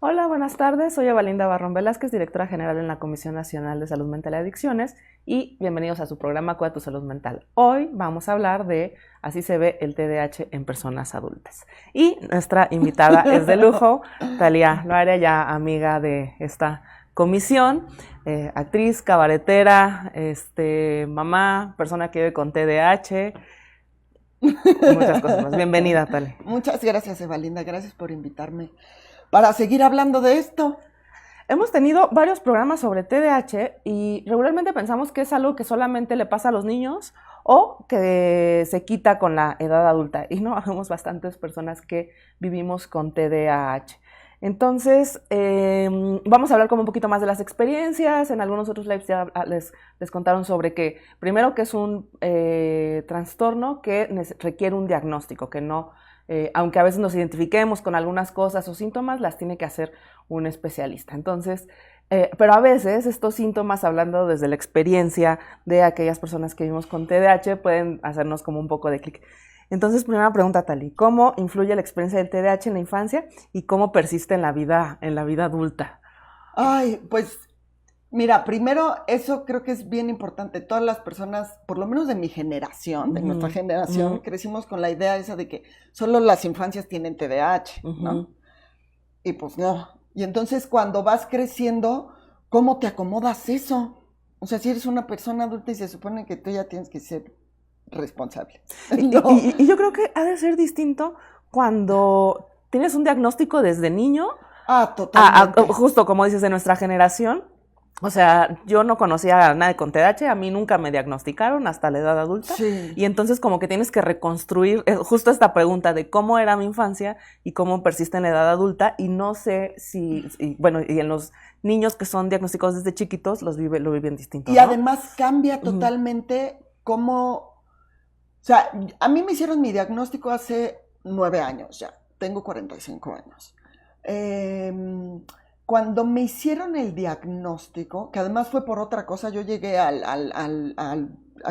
Hola, buenas tardes. Soy Evalinda Barrón Velázquez, directora general en la Comisión Nacional de Salud Mental y Adicciones, y bienvenidos a su programa Cuida tu Salud Mental. Hoy vamos a hablar de Así se ve el TDAH en personas adultas. Y nuestra invitada es de lujo, Thalia Loaria, ya amiga de esta comisión, actriz, cabaretera, mamá, persona que vive con TDAH, muchas cosas más. Bienvenida, Thalia. Muchas gracias, Evalinda. Gracias por invitarme para seguir hablando de esto. Hemos tenido varios programas sobre TDAH y regularmente pensamos que es algo que solamente le pasa a los niños o que se quita con la edad adulta. Y no, vemos bastantes personas que vivimos con TDAH. Entonces, vamos a hablar como un poquito más de las experiencias. En algunos otros lives ya les contaron sobre que, primero, que es un trastorno que requiere un diagnóstico, que no, aunque a veces nos identifiquemos con algunas cosas o síntomas, las tiene que hacer un especialista. Entonces, pero a veces estos síntomas, hablando desde la experiencia de aquellas personas que vivimos con TDAH, pueden hacernos como un poco de clic. Entonces, primera pregunta, Tali, ¿cómo influye la experiencia del TDAH en la infancia y cómo persiste en la vida adulta? Ay, pues, mira, primero, eso creo que es bien importante. Todas las personas, por lo menos de mi generación, de nuestra generación, crecimos con la idea esa de que solo las infancias tienen TDAH, ¿no? Y pues no. Y entonces, cuando vas creciendo, ¿cómo te acomodas eso? O sea, si eres una persona adulta y se supone que tú ya tienes que ser responsable. No. Y yo creo que ha de ser distinto cuando tienes un diagnóstico desde niño. Totalmente. Justo como dices, de nuestra generación. O sea, yo no conocía a nadie con TDAH, a mí nunca me diagnosticaron hasta la edad adulta. Sí. Y entonces como que tienes que reconstruir justo esta pregunta de cómo era mi infancia y cómo persiste en la edad adulta. Y no sé si bueno, y en los niños que son diagnosticados desde chiquitos lo viven distinto, Y ¿no? además cambia totalmente cómo... O sea, a mí me hicieron mi diagnóstico hace 9 años ya, tengo 45 años. Cuando me hicieron el diagnóstico, que además fue por otra cosa, yo llegué a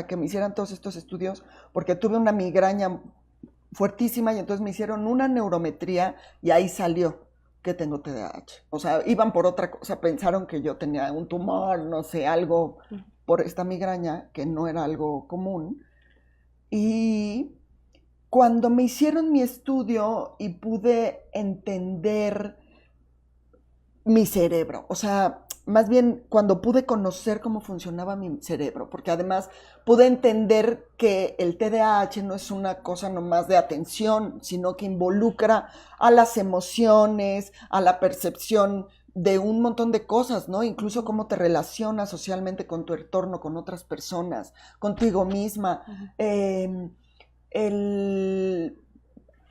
que me hicieran todos estos estudios porque tuve una migraña fuertísima y entonces me hicieron una neurometría y ahí salió que tengo TDAH. O sea, iban por otra cosa, pensaron que yo tenía un tumor, no sé, algo por esta migraña, que no era algo común. Y cuando me hicieron mi estudio y pude entender mi cerebro, o sea, más bien cuando pude conocer cómo funcionaba mi cerebro, porque además pude entender que el TDAH no es una cosa nomás de atención, sino que involucra a las emociones, a la percepción de un montón de cosas, ¿no? Incluso cómo te relacionas socialmente con tu entorno, con otras personas, contigo misma,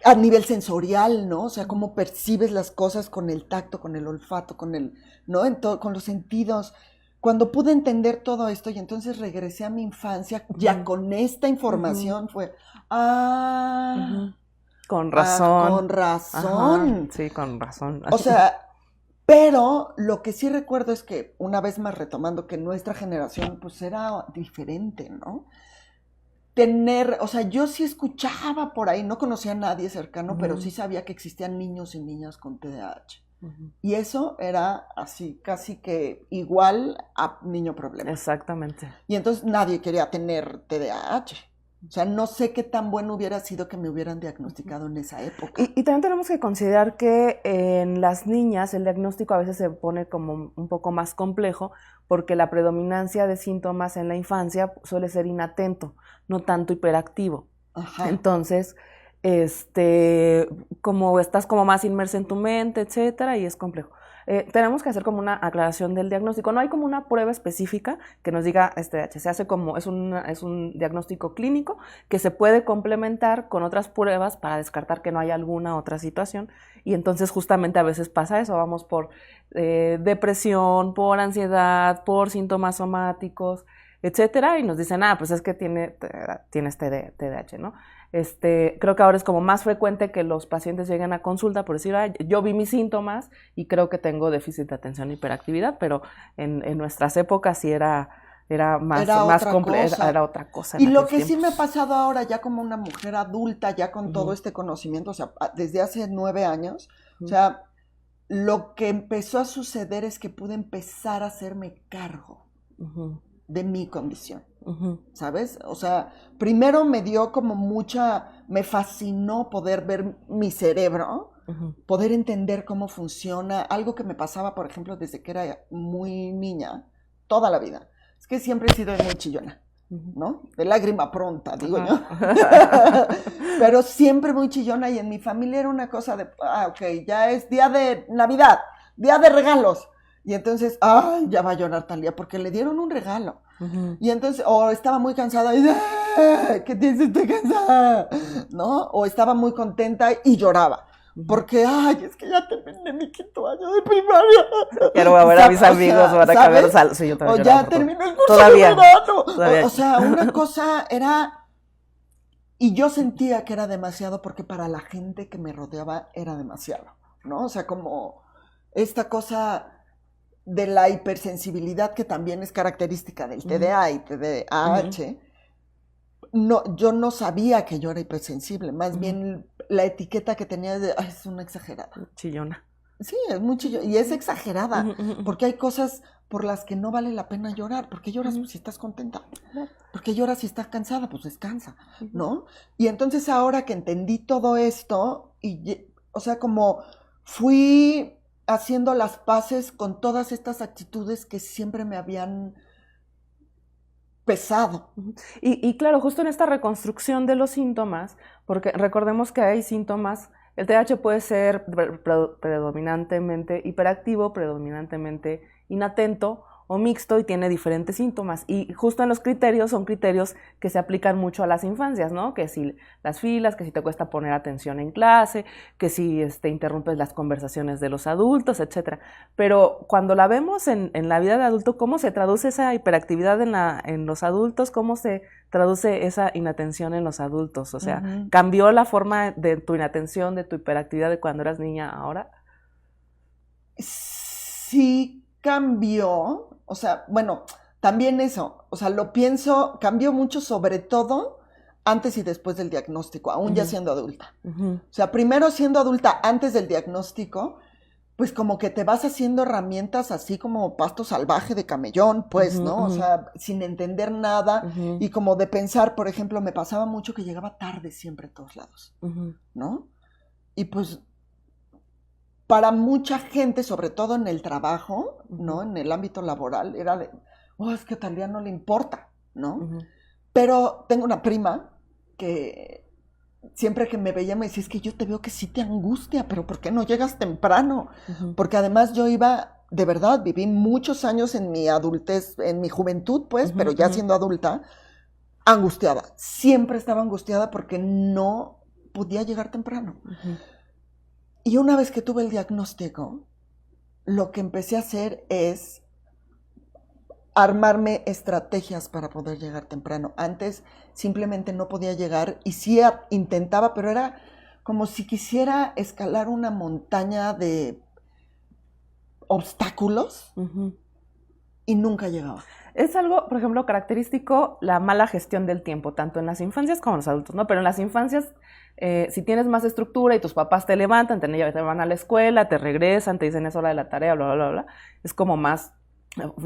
a nivel sensorial, ¿no? O sea, cómo percibes las cosas con el tacto, con el olfato, ¿no? Con los sentidos. Cuando pude entender todo esto y entonces regresé a mi infancia, ya con esta información fue, con razón. Con razón. Ajá, sí, con razón. O sea, pero lo que sí recuerdo es que, una vez más retomando, que nuestra generación pues era diferente, ¿no? O sea, yo sí escuchaba por ahí, no conocía a nadie cercano, pero sí sabía que existían niños y niñas con TDAH. Y eso era así, casi que igual a niño problema. Exactamente. Y entonces nadie quería tener TDAH. O sea, no sé qué tan bueno hubiera sido que me hubieran diagnosticado en esa época. Y también tenemos que considerar que en las niñas el diagnóstico a veces se pone como un poco más complejo porque la predominancia de síntomas en la infancia suele ser inatento, no tanto hiperactivo. Ajá. Entonces, como estás como más inmersa en tu mente, etcétera, y es complejo. Tenemos que hacer como una aclaración del diagnóstico. No hay como una prueba específica que nos diga TDAH. Se hace como, es un diagnóstico clínico que se puede complementar con otras pruebas para descartar que no hay alguna otra situación. Y entonces justamente a veces pasa eso. Vamos por depresión, por ansiedad, por síntomas somáticos, etcétera, y nos dicen, pues es que tienes TDAH, ¿no? Creo que ahora es como más frecuente que los pacientes lleguen a consulta por decir, yo vi mis síntomas y creo que tengo déficit de atención e hiperactividad, pero en nuestras épocas sí era más complejo, era otra cosa. Y lo que sí me ha pasado ahora ya como una mujer adulta, ya con todo este conocimiento, o sea, desde hace 9 años, o sea, lo que empezó a suceder es que pude empezar a hacerme cargo de mi condición, ¿sabes? O sea, primero me dio como me fascinó poder ver mi cerebro, poder entender cómo funciona, algo que me pasaba, por ejemplo, desde que era muy niña, toda la vida. Es que siempre he sido muy chillona, ¿no? De lágrima pronta, digo yo. Pero siempre muy chillona, y en mi familia era una cosa de, ok, ya es día de Navidad, día de regalos. Y entonces, ya va a llorar Thalía porque le dieron un regalo. Y entonces, o estaba muy cansada y, ¿qué tienes? Estoy cansada, ¿no? O estaba muy contenta y lloraba. Porque, es que ya terminé mi 5º año de primaria. Ya no voy a ver a mis amigos, van a cambiar sí, yo o ya terminé el curso todavía, de verano. O sea, una cosa era... Y yo sentía que era demasiado porque para la gente que me rodeaba era demasiado, ¿no? O sea, como esta cosa de la hipersensibilidad que también es característica del TDA y TDAH. No, yo no sabía que yo era hipersensible, más bien la etiqueta que tenía de, es una exagerada. Chillona. Sí, es muy chillona, y es exagerada, porque hay cosas por las que no vale la pena llorar. ¿Por qué lloras si estás contenta? ¿Por qué lloras si estás cansada? Pues descansa, ¿no? Y entonces ahora que entendí todo esto, o sea, como fui haciendo las paces con todas estas actitudes que siempre me habían pesado. Y claro, justo en esta reconstrucción de los síntomas, porque recordemos que hay síntomas, el TDAH puede ser predominantemente hiperactivo, predominantemente inatento o mixto, y tiene diferentes síntomas, y justo en los criterios son criterios que se aplican mucho a las infancias, ¿no? Que si las filas, que si te cuesta poner atención en clase, que si interrumpes las conversaciones de los adultos, etcétera. Pero cuando la vemos en la vida de adulto, ¿cómo se traduce esa hiperactividad en los adultos? ¿Cómo se traduce esa inatención en los adultos? O sea, ¿cambió la forma de tu inatención, de tu hiperactividad de cuando eras niña a ahora? Sí cambió. O sea, bueno, también eso, o sea, lo pienso, cambió mucho, sobre todo antes y después del diagnóstico, aún ya siendo adulta. O sea, primero siendo adulta, antes del diagnóstico, pues como que te vas haciendo herramientas así como pasto salvaje de camellón, pues, ¿no? O sea, sin entender nada, y como de pensar, por ejemplo, me pasaba mucho que llegaba tarde siempre a todos lados, ¿no? Y pues para mucha gente, sobre todo en el trabajo, ¿no? En el ámbito laboral, era de, es que a Thalía no le importa, ¿no? Pero tengo una prima que siempre que me veía me decía, es que yo te veo que sí te angustia, pero ¿por qué no llegas temprano? Porque además yo iba, de verdad, viví muchos años en mi adultez, en mi juventud, pues, pero ya siendo adulta, angustiada. Siempre estaba angustiada porque no podía llegar temprano. Y una vez que tuve el diagnóstico, lo que empecé a hacer es armarme estrategias para poder llegar temprano. Antes simplemente no podía llegar, y sí intentaba, pero era como si quisiera escalar una montaña de obstáculos y nunca llegaba. Es algo, por ejemplo, característico la mala gestión del tiempo, tanto en las infancias como en los adultos, ¿no? Pero en las infancias, si tienes más estructura y tus papás te levantan, te van a la escuela, te regresan, te dicen es hora de la tarea, bla, bla, bla, bla, es como más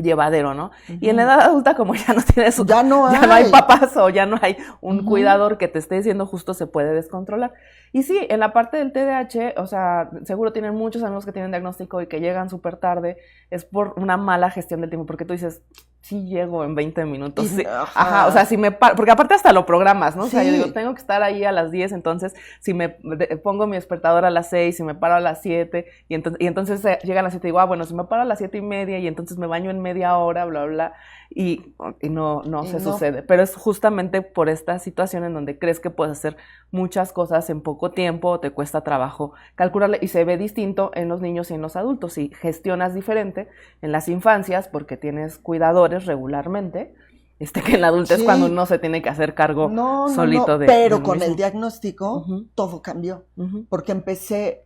llevadero, ¿no? Y en la edad adulta, como ya no tienes ya no hay papás, o ya no hay un cuidador que te esté diciendo, justo se puede descontrolar. Y sí, en la parte del TDAH, o sea, seguro tienen muchos amigos que tienen diagnóstico y que llegan súper tarde, es por una mala gestión del tiempo, porque tú dices, sí llego en 20 minutos. Sí. Ajá, o sea, si me paro, porque aparte hasta lo programas, ¿no? O sea, yo digo, tengo que estar ahí a las 10, entonces si me pongo mi despertador a las 6, si me paro a las 7, y entonces llegan a las 7 y digo, bueno, si me paro a las 7:30 y entonces me baño en media hora, bla, bla, y no sucede. Pero es justamente por esta situación en donde crees que puedes hacer muchas cosas en poco tiempo, te cuesta trabajo calcularle, y se ve distinto en los niños y en los adultos, y gestionas diferente en las infancias porque tienes cuidadores regularmente, que en la adultez cuando uno se tiene que hacer cargo solito de pero con el diagnóstico todo cambió, porque empecé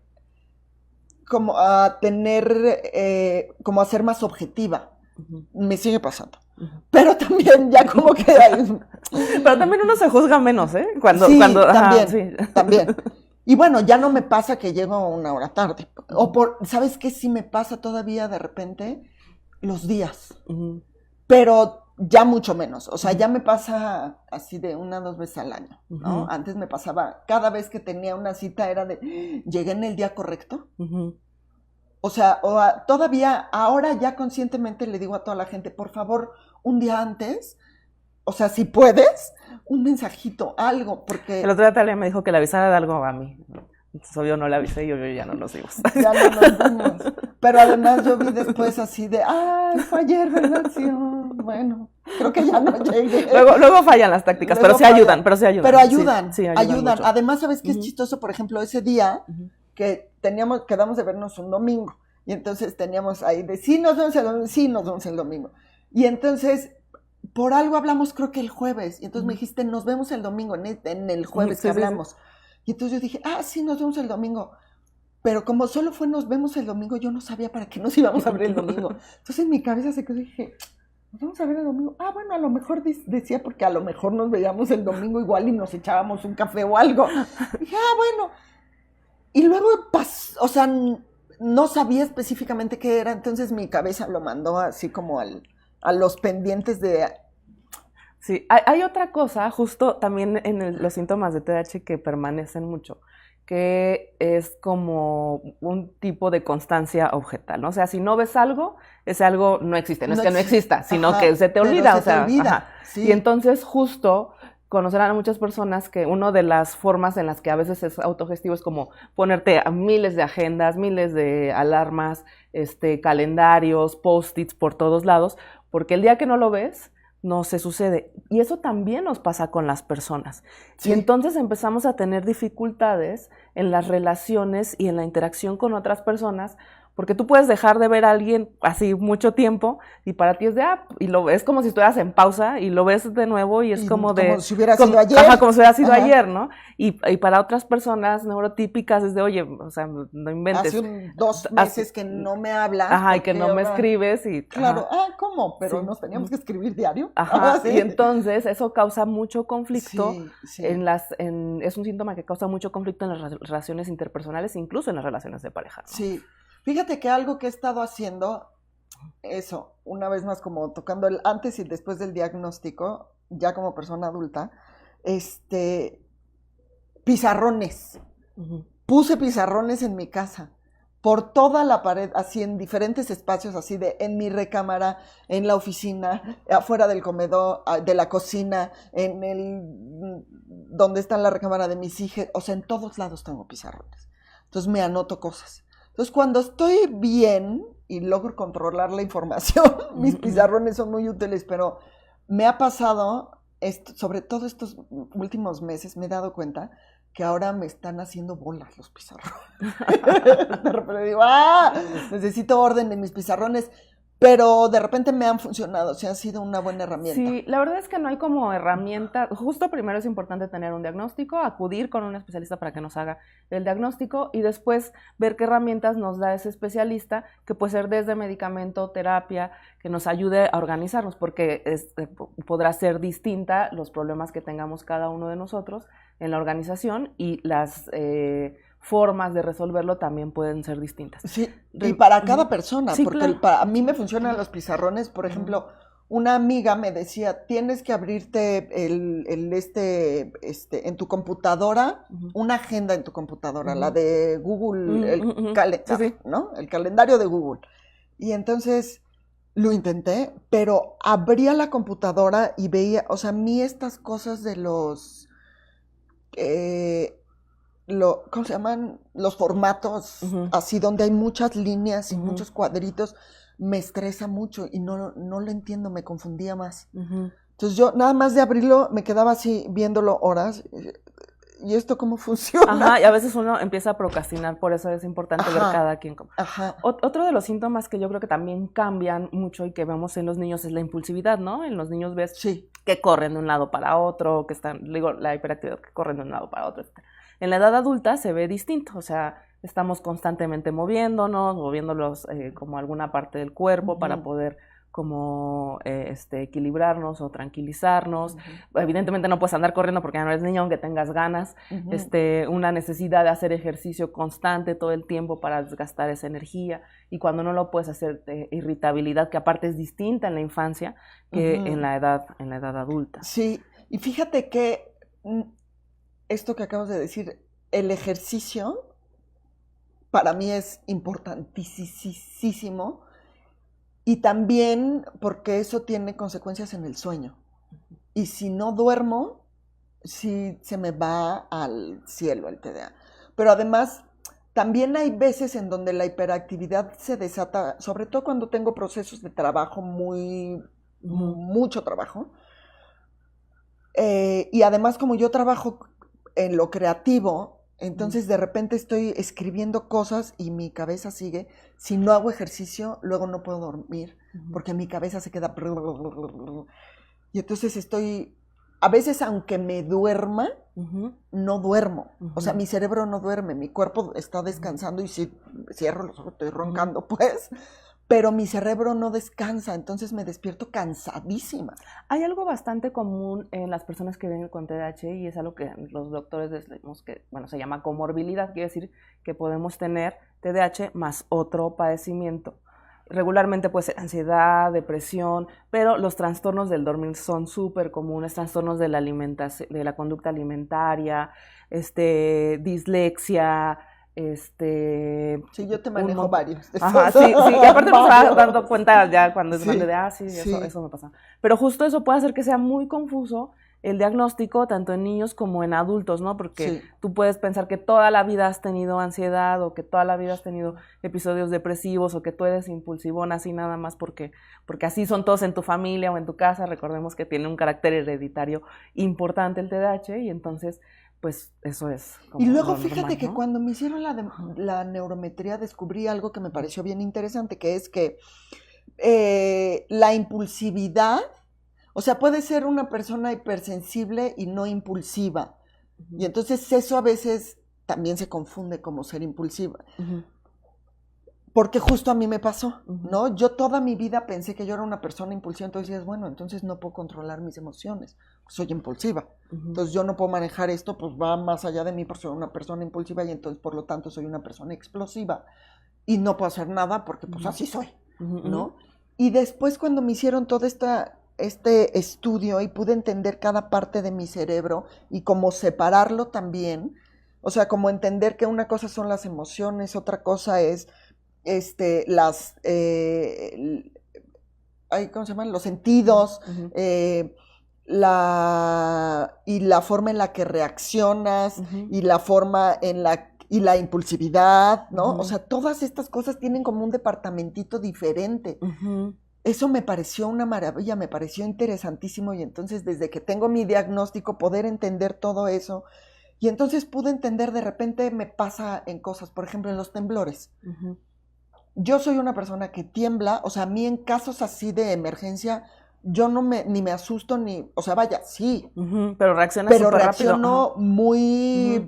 como a tener, como a ser más objetiva. Me sigue pasando. Pero también ya como que hay... Pero también uno se juzga menos, ¿eh? También. Y bueno, ya no me pasa que llego 1 hora tarde. ¿Sabes qué? Sí me pasa todavía de repente los días. Pero ya mucho menos. O sea, ya me pasa así de 1 o 2 veces al año, ¿no? Antes me pasaba, cada vez que tenía una cita era de, ¿llegué en el día correcto? O sea, todavía, ahora ya conscientemente le digo a toda la gente, por favor, un día antes, o sea, si puedes, un mensajito, algo, porque... El otro día Talia me dijo que le avisara de algo a mí. Entonces, obvio, no le avisé y obvio ya no nos vimos. Ya no nos vimos. Pero además yo vi después así de, fue ayer, ¿verdad? Sí, bueno, creo que ya no llegué. Luego fallan las tácticas, pero sí ayudan. Pero ayudan, sí, ayudan. Además, ¿sabes qué es chistoso? Por ejemplo, ese día que quedamos de vernos un domingo. Y entonces teníamos ahí de, sí, nos vemos el domingo. Y entonces, por algo hablamos creo que el jueves. Y entonces me dijiste, nos vemos el domingo, en el jueves que hablamos. Sí. Y entonces yo dije, sí, nos vemos el domingo. Pero como solo fue nos vemos el domingo, yo no sabía para qué nos íbamos a ver el domingo. Entonces en mi cabeza se quedó y dije, nos vamos a ver el domingo. Bueno, a lo mejor decía porque a lo mejor nos veíamos el domingo igual y nos echábamos un café o algo. Y dije, bueno. Y luego pasó, o sea, no sabía específicamente qué era, entonces mi cabeza lo mandó así como a los pendientes de... Sí, hay otra cosa, justo también en los síntomas de TDAH que permanecen mucho, que es como un tipo de constancia objetal, ¿no? O sea, si no ves algo, ese algo no existe, no es que no exista, sino que se te olvida, o sea, sí. Y entonces justo conocerán a muchas personas que una de las formas en las que a veces es autogestivo es como ponerte a miles de agendas, miles de alarmas, calendarios, post-its por todos lados, porque el día que no lo ves, no se sucede. Y eso también nos pasa con las personas. Sí. Y entonces empezamos a tener dificultades en las relaciones y en la interacción con otras personas, porque tú puedes dejar de ver a alguien así mucho tiempo y para ti es de, y lo ves como si estuvieras en pausa y lo ves de nuevo y es como si hubiera sido ayer. Como si hubiera sido ayer, ¿no? Y para otras personas neurotípicas es de, oye, o sea, no inventes. Hace 2 meses que no me hablas. Y que no me escribes y... Claro, ¿cómo? Pero nos teníamos que escribir diario. Sí. Y entonces eso causa mucho conflicto es un síntoma que causa mucho conflicto en las relaciones interpersonales, incluso en las relaciones de pareja, ¿no? Sí. Fíjate que algo que he estado haciendo, eso, una vez más como tocando el antes y después del diagnóstico, ya como persona adulta, pizarrones. Puse pizarrones en mi casa, por toda la pared, así en diferentes espacios, así de en mi recámara, en la oficina, afuera del comedor, de la cocina, donde está la recámara de mis hijas, o sea, en todos lados tengo pizarrones. Entonces me anoto cosas. Entonces, cuando estoy bien y logro controlar la información, mis pizarrones son muy útiles, pero me ha pasado, sobre todo estos últimos meses, me he dado cuenta que ahora me están haciendo bolas los pizarrones. De repente digo, necesito orden en mis pizarrones, pero de repente me han funcionado, o sea, ha sido una buena herramienta. Sí, la verdad es que no hay como herramienta, justo primero es importante tener un diagnóstico, acudir con un especialista para que nos haga el diagnóstico y después ver qué herramientas nos da ese especialista, que puede ser desde medicamento, terapia, que nos ayude a organizarnos, porque podrá ser distinta los problemas que tengamos cada uno de nosotros en la organización y las... formas de resolverlo también pueden ser distintas. Sí, y para cada persona, sí, porque claro. A mí me funcionan los pizarrones, por ejemplo, una amiga me decía, tienes que abrirte en tu computadora, una agenda en tu computadora, la de Google, el calendario, ¿no? El calendario de Google. Y entonces lo intenté, pero abría la computadora y veía, o sea, a mí estas cosas de los... ¿cómo se llaman? Los formatos, así donde hay muchas líneas y muchos cuadritos, me estresa mucho y no lo entiendo, me confundía más. Entonces yo nada más de abrirlo me quedaba así viéndolo horas. ¿Y esto cómo funciona? Y a veces uno empieza a procrastinar, por eso es importante ver cada quien. Otro de los síntomas que yo creo que también cambian mucho y que vemos en los niños es la impulsividad, ¿no? En los niños ves que corren de un lado para otro, que la hiperactividad, que corren de un lado para otro, etc. En la edad adulta se ve distinto, o sea, estamos constantemente moviéndolos como alguna parte del cuerpo para poder como equilibrarnos o tranquilizarnos. Evidentemente no puedes andar corriendo porque ya no eres niño, aunque tengas ganas. Una necesidad de hacer ejercicio constante todo el tiempo para desgastar esa energía. Y cuando no lo puedes hacer, irritabilidad, que aparte es distinta en la infancia que en la edad adulta. Sí, y fíjate que esto que acabas de decir, el ejercicio para mí es importantísimo, y también porque eso tiene consecuencias en el sueño. Y si no duermo, sí se me va al cielo el TDA. Pero además, también hay veces en donde la hiperactividad se desata, sobre todo cuando tengo procesos de trabajo mucho trabajo. Y además, como yo trabajo en lo creativo, entonces de repente estoy escribiendo cosas y mi cabeza sigue. Si no hago ejercicio, luego no puedo dormir porque mi cabeza se queda... Y entonces estoy... A veces, aunque me duerma, no duermo. O sea, mi cerebro no duerme, mi cuerpo está descansando y si cierro los ojos estoy roncando, pues... Pero mi cerebro no descansa, entonces me despierto cansadísima. Hay algo bastante común en las personas que viven con TDAH y es algo que los doctores decimos que, bueno, se llama comorbilidad, quiere decir que podemos tener TDAH más otro padecimiento. Regularmente puede ser ansiedad, depresión, pero los trastornos del dormir son súper comunes, trastornos de la alimentación, de la conducta alimentaria, dislexia. Sí, yo te manejo varios. Ajá, sí, y aparte nos vas dando cuenta ya cuando es grande de, eso me pasa. Pero justo eso puede hacer que sea muy confuso el diagnóstico, tanto en niños como en adultos, ¿no? Porque tú puedes pensar que toda la vida has tenido ansiedad o que toda la vida has tenido episodios depresivos o que tú eres impulsivón así nada más porque así son todos en tu familia o en tu casa. Recordemos que tiene un carácter hereditario importante el TDAH y entonces... pues eso es como y luego normal, fíjate, ¿no? Que cuando me hicieron la neurometría descubrí algo que me pareció bien interesante, que es que la impulsividad, o sea, puede ser una persona hipersensible y no impulsiva, y entonces eso a veces también se confunde como ser impulsiva. Porque justo a mí me pasó, ¿no? Yo toda mi vida pensé que yo era una persona impulsiva, entonces decías, bueno, entonces no puedo controlar mis emociones, soy impulsiva. Entonces yo no puedo manejar esto, pues va más allá de mí porque soy una persona impulsiva y entonces por lo tanto soy una persona explosiva y no puedo hacer nada porque pues así soy, ¿no? Y después cuando me hicieron todo este estudio y pude entender cada parte de mi cerebro y cómo separarlo también, o sea, como entender que una cosa son las emociones, otra cosa es... ¿cómo se llaman? Los sentidos, la forma en la que reaccionas y la forma en la impulsividad, ¿no? O sea, todas estas cosas tienen como un departamentito diferente. Eso me pareció una maravilla, me pareció interesantísimo y entonces desde que tengo mi diagnóstico poder entender todo eso y entonces pude entender, de repente me pasa en cosas, por ejemplo en los temblores. Yo soy una persona que tiembla, o sea, a mí en casos así de emergencia, yo ni me asusto ni, o sea, vaya, sí. Pero reaccionas súper rápido. Pero reacciono muy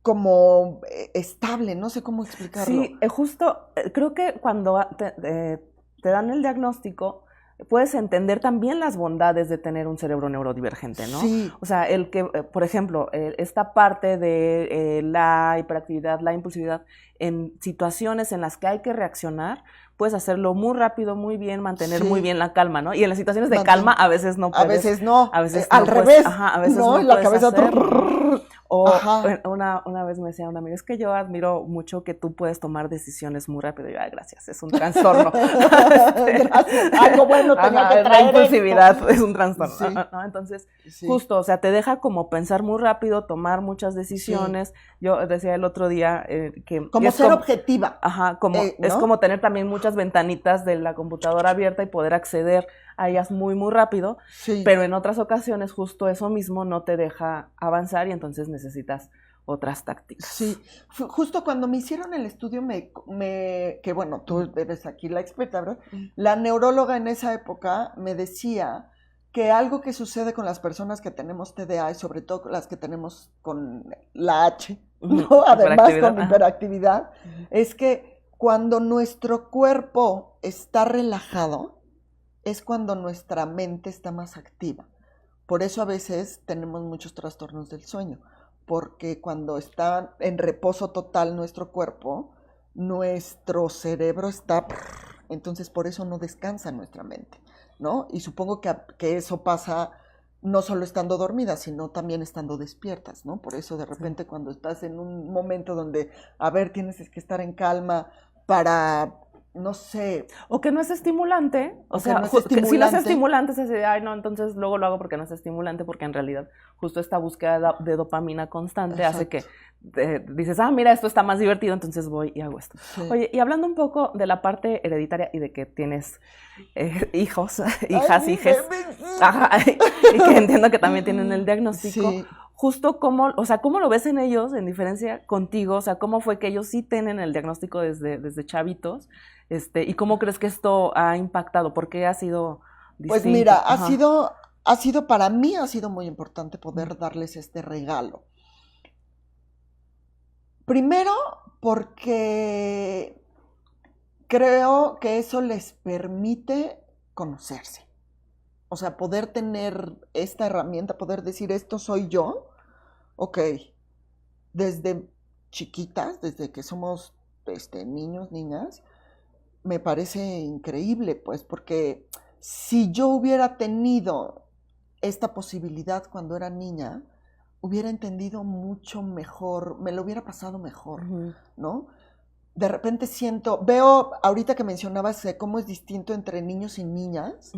como estable, no sé cómo explicarlo. Sí, justo, creo que cuando te dan el diagnóstico, puedes entender también las bondades de tener un cerebro neurodivergente, ¿no? Sí. O sea, el que, por ejemplo, esta parte de la hiperactividad, la impulsividad, en situaciones en las que hay que reaccionar, puedes hacerlo muy rápido, muy bien, mantener muy bien la calma, ¿no? Y en las situaciones de calma a veces no puedes. A veces no. A veces al no revés. A veces no, no la puedes cabeza... O una vez me decía una amiga, es que yo admiro mucho que tú puedes tomar decisiones muy rápido. Y yo, gracias, es un trastorno. Gracias, algo bueno tenía que traer. La impulsividad esto. Es un trastorno. Sí. ¿No? Entonces, justo, o sea, te deja como pensar muy rápido, tomar muchas decisiones. Sí. Yo decía el otro día que... Como ser objetiva. Ajá, como, ¿no? Es como tener también muchas ventanitas de la computadora abierta y poder acceder a ellas muy, muy rápido, pero en otras ocasiones justo eso mismo no te deja avanzar y entonces necesitas otras tácticas. Sí, justo cuando me hicieron el estudio, que bueno, tú eres aquí la experta, ¿verdad? La neuróloga en esa época me decía que algo que sucede con las personas que tenemos TDA y sobre todo las que tenemos con la H, ¿no? Además con hiperactividad, es que cuando nuestro cuerpo está relajado, es cuando nuestra mente está más activa. Por eso a veces tenemos muchos trastornos del sueño, porque cuando está en reposo total nuestro cuerpo, nuestro cerebro está... Entonces por eso no descansa nuestra mente, ¿no? Y supongo que eso pasa no solo estando dormidas, sino también estando despiertas, ¿no? Por eso de repente cuando estás en un momento donde, a ver, tienes que estar en calma para... no sé. O que no es estimulante. O sea, no es estimulante. Si no es estimulante, se dice, ay, no, entonces luego lo hago porque no es estimulante, porque en realidad justo esta búsqueda de dopamina constante hace que dices, ah, mira, esto está más divertido, entonces voy y hago esto. Sí. Oye, y hablando un poco de la parte hereditaria y de que tienes hijos, hijas, hijes, y que entiendo que también tienen el diagnóstico. Sí. Justo cómo, o sea, ¿cómo lo ves en ellos en diferencia contigo? O sea, ¿cómo fue que ellos sí tienen el diagnóstico desde chavitos? ¿Y cómo crees que esto ha impactado? ¿Por qué ha sido distinto? Pues mira, ha sido para mí, ha sido muy importante poder darles este regalo. Primero, porque creo que eso les permite conocerse. O sea, poder tener esta herramienta, poder decir, esto soy yo, ok, desde chiquitas, desde que somos niños, niñas, me parece increíble, pues, porque si yo hubiera tenido esta posibilidad cuando era niña, hubiera entendido mucho mejor, me lo hubiera pasado mejor, ¿no? De repente veo, ahorita que mencionabas cómo es distinto entre niños y niñas,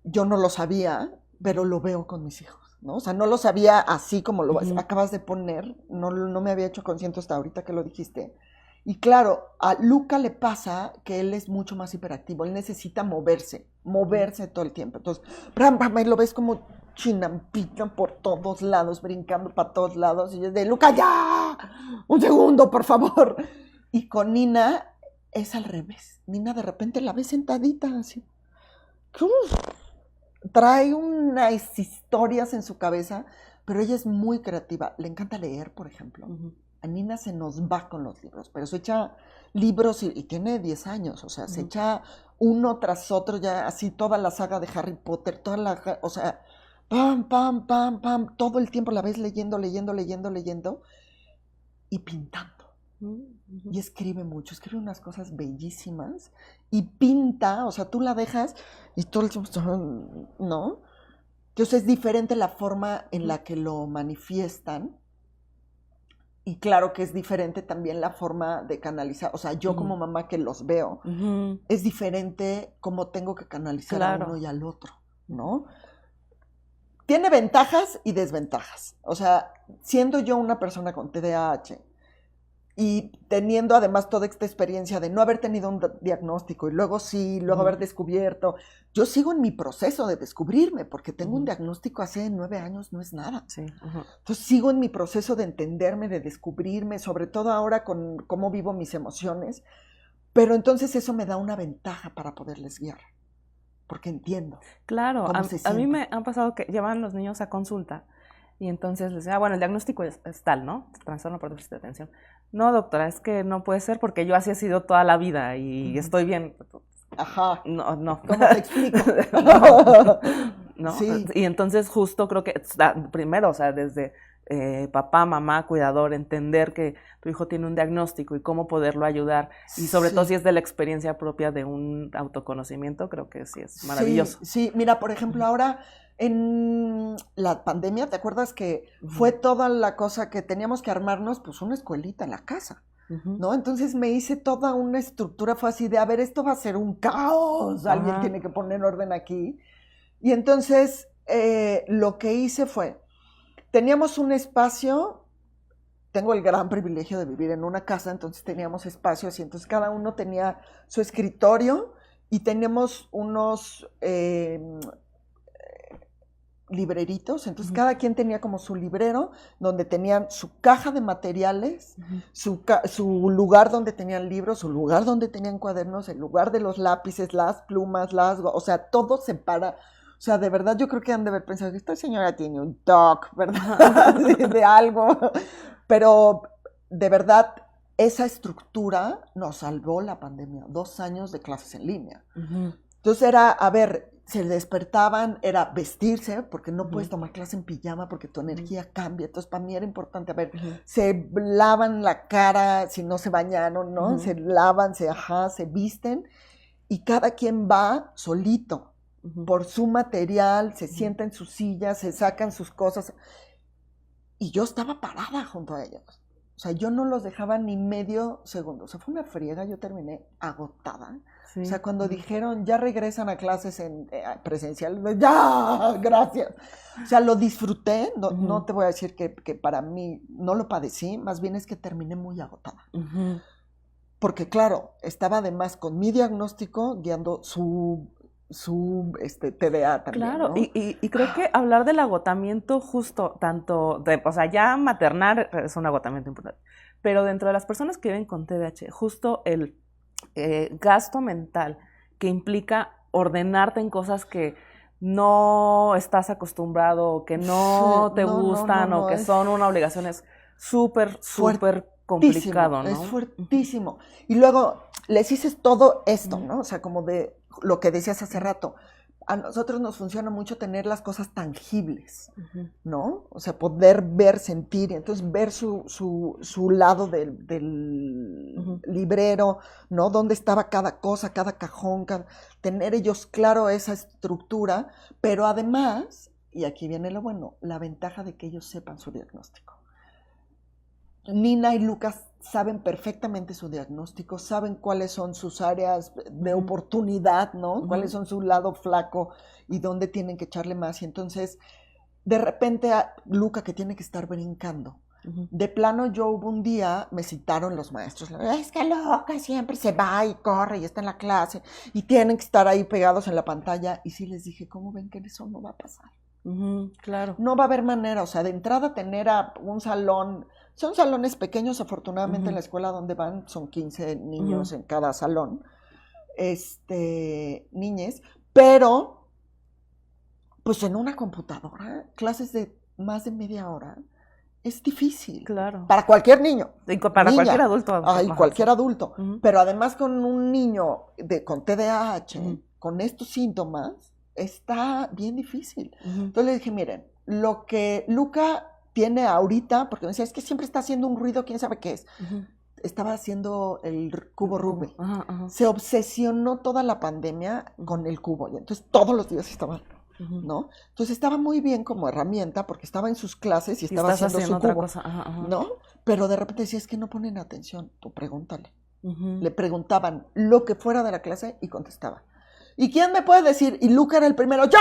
yo no lo sabía, pero lo veo con mis hijos, ¿no? O sea, no lo sabía así como lo acabas de poner, no me había hecho consciente hasta ahorita que lo dijiste. Y claro, a Luca le pasa que él es mucho más hiperactivo, él necesita moverse todo el tiempo. Entonces, lo ves como chinampita por todos lados, brincando para todos lados, y es de, Luca, ya, un segundo, por favor. Y con Nina es al revés. Nina de repente la ve sentadita así. Trae unas historias en su cabeza, pero ella es muy creativa. Le encanta leer, por ejemplo. A Nina se nos va con los libros, pero se echa libros y tiene 10 años, o sea, se echa uno tras otro, ya así toda la saga de Harry Potter, o sea, pam, pam, pam, pam, todo el tiempo la ves leyendo y pintando. Y escribe mucho, escribe unas cosas bellísimas y pinta, o sea, tú la dejas y todo el tiempo, ¿no? Entonces es diferente la forma en la que lo manifiestan. Y claro que es diferente también la forma de canalizar. O sea, yo como mamá que los veo, es diferente cómo tengo que canalizar a uno y al otro, ¿no? Tiene ventajas y desventajas. O sea, siendo yo una persona con TDAH y teniendo además toda esta experiencia de no haber tenido un diagnóstico y luego haber descubierto, yo sigo en mi proceso de descubrirme porque tengo un diagnóstico hace 9 años, no es nada. Sí. Entonces sigo en mi proceso de entenderme, de descubrirme, sobre todo ahora con cómo vivo mis emociones, pero entonces eso me da una ventaja para poderles guiar, porque entiendo. Claro, a mí me han pasado que llevan los niños a consulta y entonces les decía, bueno, el diagnóstico es tal, ¿no? Trastorno por déficit de atención. No, doctora, es que no puede ser porque yo así he sido toda la vida y estoy bien. Ajá. No. ¿Cómo te explico? No. Sí. Y entonces justo creo que primero, o sea, desde papá, mamá, cuidador, entender que tu hijo tiene un diagnóstico y cómo poderlo ayudar y sobre todo si es de la experiencia propia de un autoconocimiento, creo que sí es maravilloso. Sí, mira, por ejemplo, ahora en la pandemia, ¿te acuerdas que fue toda la cosa que teníamos que armarnos? Pues una escuelita en la casa, ¿no? Entonces me hice toda una estructura, fue así de, a ver, esto va a ser un caos, alguien tiene que poner orden aquí. Y entonces lo que hice fue, teníamos un espacio, tengo el gran privilegio de vivir en una casa, entonces teníamos espacios y entonces cada uno tenía su escritorio y teníamos unos libreritos, entonces cada quien tenía como su librero donde tenían su caja de materiales, su lugar donde tenían libros, su lugar donde tenían cuadernos, el lugar de los lápices, las plumas, o sea, todo se para. O sea, de verdad yo creo que han de haber pensado que esta señora tiene un TOC, ¿verdad? de algo. Pero de verdad esa estructura nos salvó la pandemia, 2 años de clases en línea. Ujú. Entonces era, a ver, se despertaban, era vestirse, porque no puedes tomar clase en pijama porque tu energía cambia. Entonces para mí era importante, a ver, se lavan la cara si no se bañaron, ¿no? Se lavan, se visten y cada quien va solito por su material, se sienta en su silla, se sacan sus cosas. Y yo estaba parada junto a ellos. O sea, yo no los dejaba ni medio segundo. O sea, fue una friega, yo terminé agotada. Sí. O sea, cuando dijeron, ya regresan a clases en presencial, ¡ya! ¡Gracias! O sea, lo disfruté. No te voy a decir que para mí no lo padecí, más bien es que terminé muy agotada. Porque, claro, estaba además con mi diagnóstico guiando su TDA también, claro, ¿no? y creo que hablar del agotamiento justo, tanto, o sea, ya maternar es un agotamiento importante, pero dentro de las personas que viven con TDAH, justo el gasto mental que implica ordenarte en cosas que no estás acostumbrado, que no te gustan o que son una obligación, es súper complicado, ¿no? Es fuertísimo. Y luego les dices todo esto, ¿no? O sea, como de lo que decías hace rato, a nosotros nos funciona mucho tener las cosas tangibles, ¿no? O sea, poder ver, sentir, y entonces ver su lado del librero, ¿no? Dónde estaba cada cosa, cada cajón, tener ellos claro esa estructura, pero además, y aquí viene lo bueno, la ventaja de que ellos sepan su diagnóstico. Nina y Lucas saben perfectamente su diagnóstico, saben cuáles son sus áreas de oportunidad, ¿no? Cuáles son su lado flaco y dónde tienen que echarle más. Y entonces, de repente, a Luca, que tiene que estar brincando. De plano, yo hubo un día, me citaron los maestros, es que Luca siempre se va y corre y está en la clase y tienen que estar ahí pegados en la pantalla. Y sí les dije, ¿cómo ven que eso no va a pasar? Claro. No va a haber manera, o sea, de entrada tener a un salón. Son salones pequeños, afortunadamente en la escuela donde van son 15 niños en cada salón, niñes, pero pues en una computadora, clases de más de media hora, es difícil. Claro. Para cualquier niño. Y para cualquier adulto. Y cualquier adulto. Pero además con un niño con TDAH, con estos síntomas, está bien difícil. Entonces le dije, miren, lo que Luca tiene ahorita, porque me decía, es que siempre está haciendo un ruido, quién sabe qué es. Estaba haciendo el cubo Rubik. Se obsesionó toda la pandemia con el cubo, y entonces todos los días estaba, ¿no? Entonces estaba muy bien como herramienta, porque estaba en sus clases y estaba haciendo su otra cubo, cosa. ¿no? Pero de repente decía, es que no ponen atención, tú pregúntale. Le preguntaban lo que fuera de la clase y contestaba. ¿Y quién me puede decir? Y Luca era el primero, ¡ya!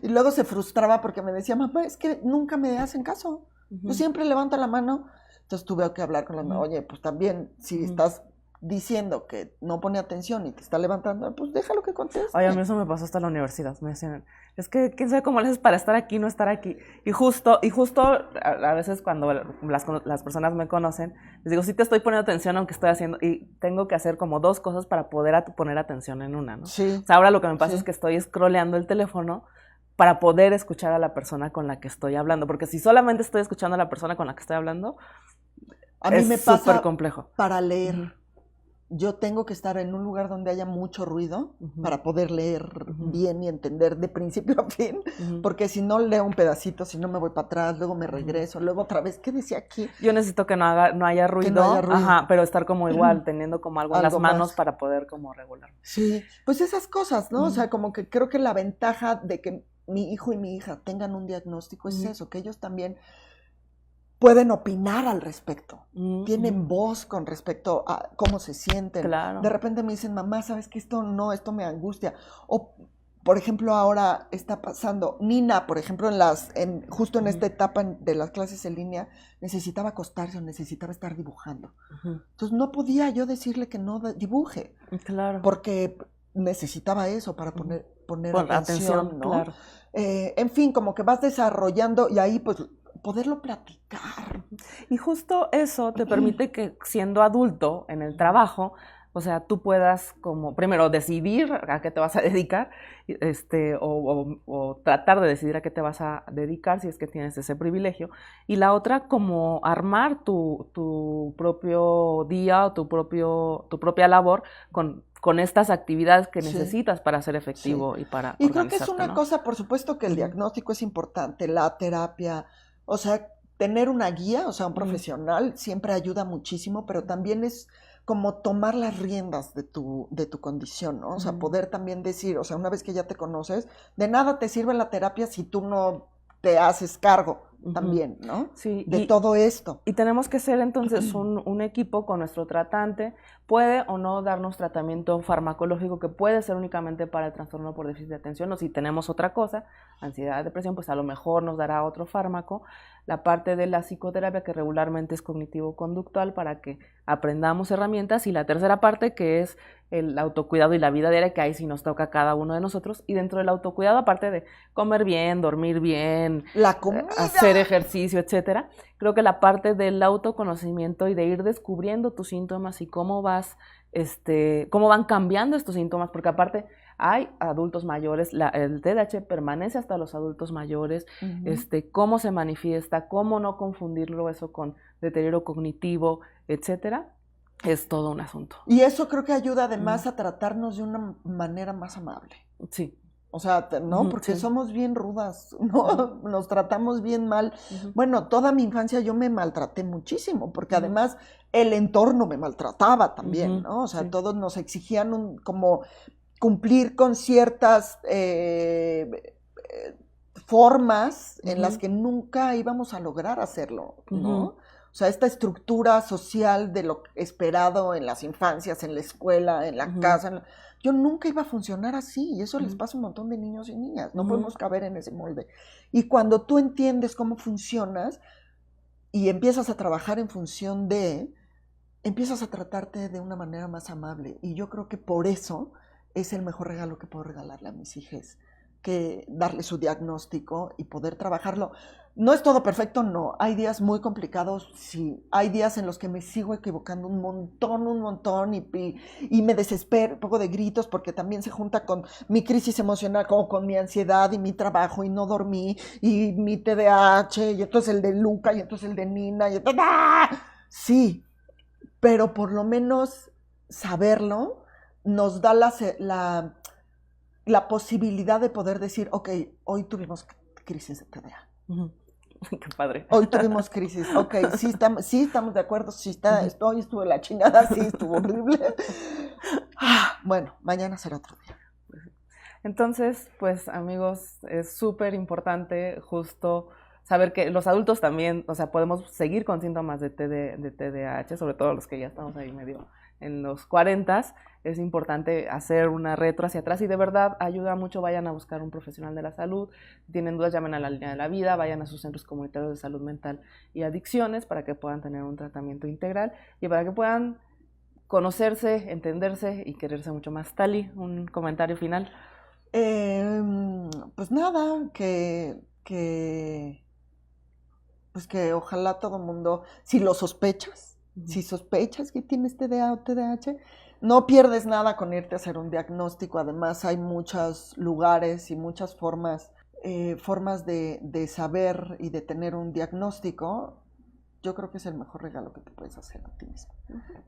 Y luego se frustraba porque me decía, mamá, es que nunca me hacen caso. Yo siempre levanto la mano. Entonces tuve que hablar con la mamá, oye, pues también, si estás diciendo que no pone atención y te está levantando, pues déjalo que conteste. Oye, a mí eso me pasó hasta la universidad. Me decían, es que quién sabe cómo le haces para estar aquí, no estar aquí. Y justo a veces cuando las personas me conocen, les digo, sí te estoy poniendo atención aunque estoy haciendo, y tengo que hacer como 2 cosas para poder poner atención en una, ¿no? Sí. O sea, ahora lo que me pasa es que estoy scrolleando el teléfono para poder escuchar a la persona con la que estoy hablando, porque si solamente estoy escuchando a la persona con la que estoy hablando, a mí me pasa súper complejo. Para leer. Yo tengo que estar en un lugar donde haya mucho ruido para poder leer bien y entender de principio a fin, porque si no leo un pedacito, si no me voy para atrás, luego me regreso, luego otra vez, ¿qué decía aquí? Yo necesito que no haya ruido, pero estar como igual, teniendo como algo en las manos más para poder como regular. Sí, pues esas cosas, ¿no? O sea, como que creo que la ventaja de que mi hijo y mi hija tengan un diagnóstico es eso, que ellos también pueden opinar al respecto, tienen voz con respecto a cómo se sienten. Claro. De repente me dicen, mamá, ¿sabes qué? Esto me angustia. O, por ejemplo, ahora está pasando, Nina, por ejemplo, justo en esta etapa de las clases en línea, necesitaba acostarse o necesitaba estar dibujando. Entonces no podía yo decirle que no dibuje. Claro. Porque necesitaba eso para poner atención, ¿no? Claro. En fin, como que vas desarrollando y ahí pues poderlo platicar. Y justo eso te permite que siendo adulto en el trabajo O sea, tú puedas como, primero, decidir a qué te vas a dedicar, o tratar de decidir a qué te vas a dedicar si es que tienes ese privilegio. Y la otra, como armar tu propio día o tu propia labor con estas actividades que Sí, necesitas para ser sí. efectivo y para Y creo que es organizarte, una ¿no? cosa, por supuesto que el diagnóstico es importante, la terapia, o sea, tener una guía, o sea, un profesional siempre ayuda muchísimo, pero también es como tomar las riendas de tu condición, ¿no? O sea, poder también decir, o sea, una vez que ya te conoces, de nada te sirve la terapia si tú no te haces cargo también, ¿no? Sí, De todo esto. y tenemos que ser entonces un equipo con nuestro tratante. Puede o no darnos tratamiento farmacológico que puede ser únicamente para el trastorno por déficit de atención, o si tenemos otra cosa, ansiedad, depresión, pues a lo mejor nos dará otro fármaco. La parte de la psicoterapia que regularmente es cognitivo-conductual para que aprendamos herramientas, y la tercera parte que es el autocuidado y la vida diaria, que ahí sí nos toca a cada uno de nosotros. Y dentro del autocuidado, aparte de comer bien, dormir bien, La comida. hacer ejercicio, etcétera, creo que la parte del autoconocimiento y de ir descubriendo tus síntomas y cómo cómo van cambiando estos síntomas, porque aparte hay adultos mayores, el TDAH permanece hasta los adultos mayores, cómo se manifiesta, cómo no confundirlo eso con deterioro cognitivo, etcétera, es todo un asunto. Y eso creo que ayuda además a tratarnos de una manera más amable. Sí. O sea, ¿no? Porque somos bien rudas, ¿no? Nos tratamos bien mal. Bueno, toda mi infancia yo me maltraté muchísimo, porque además el entorno me maltrataba también, ¿no? O sea, todos nos exigían como cumplir con ciertas formas en las que nunca íbamos a lograr hacerlo, ¿no? O sea, esta estructura social de lo esperado en las infancias, en la escuela, en la casa, yo nunca iba a funcionar así, y eso les pasa a un montón de niños y niñas, no podemos caber en ese molde. Y cuando tú entiendes cómo funcionas y empiezas a trabajar en función empiezas a tratarte de una manera más amable, y yo creo que por eso es el mejor regalo que puedo regalarle a mis hijas, que darle su diagnóstico y poder trabajarlo. No es todo perfecto, no. Hay días muy complicados, sí. Hay días en los que me sigo equivocando un montón, y me desespero, un poco de gritos, porque también se junta con mi crisis emocional, como con mi ansiedad y mi trabajo, y no dormí, y mi TDAH, y entonces el de Luca, y entonces el de Nina, y entonces, ¡ah! Sí, pero por lo menos saberlo nos da la posibilidad de poder decir, ok, hoy tuvimos crisis de TDA. Qué padre. Hoy tuvimos crisis, ok, sí estamos de acuerdo, hoy estuvo la chingada, sí estuvo horrible. Bueno, mañana será otro día. Entonces, pues amigos, es súper importante justo saber que los adultos también, o sea, podemos seguir con síntomas de TDAH, sobre todo los que ya estamos ahí medio en los 40. Es importante hacer una retro hacia atrás, y de verdad ayuda mucho. Vayan a buscar un profesional de la salud. Si tienen dudas, llamen a la línea de la vida, vayan a sus centros comunitarios de salud mental y adicciones para que puedan tener un tratamiento integral y para que puedan conocerse, entenderse y quererse mucho más. Tali, un comentario final. Pues nada, pues que ojalá todo el mundo, si lo sospechas, si sospechas que tienes TDA o TDAH, no pierdes nada con irte a hacer un diagnóstico. Además hay muchos lugares y muchas formas de saber y de tener un diagnóstico. Yo creo que es el mejor regalo que te puedes hacer a ti mismo.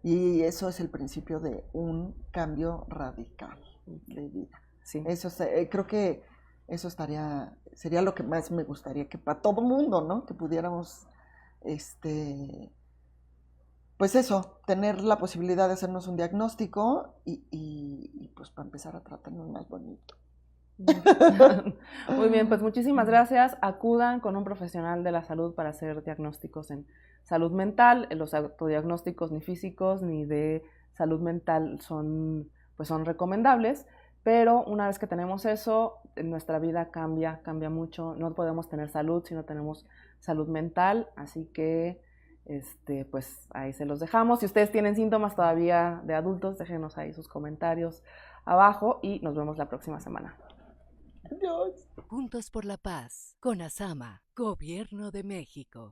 Y eso es el principio de un cambio radical de vida. Sí. Eso creo que eso sería lo que más me gustaría, que para todo mundo, ¿no? Que pudiéramos, pues eso, tener la posibilidad de hacernos un diagnóstico y pues para empezar a tratarnos más bonito. Muy bien, pues muchísimas gracias. Acudan con un profesional de la salud para hacer diagnósticos en salud mental. Los autodiagnósticos ni físicos ni de salud mental son recomendables. Pero una vez que tenemos eso, nuestra vida cambia mucho. No podemos tener salud si no tenemos salud mental, así que pues ahí se los dejamos. Si ustedes tienen síntomas todavía de adultos, déjenos ahí sus comentarios abajo y nos vemos la próxima semana. Adiós. Juntos por la Paz, con ASAMA, Gobierno de México.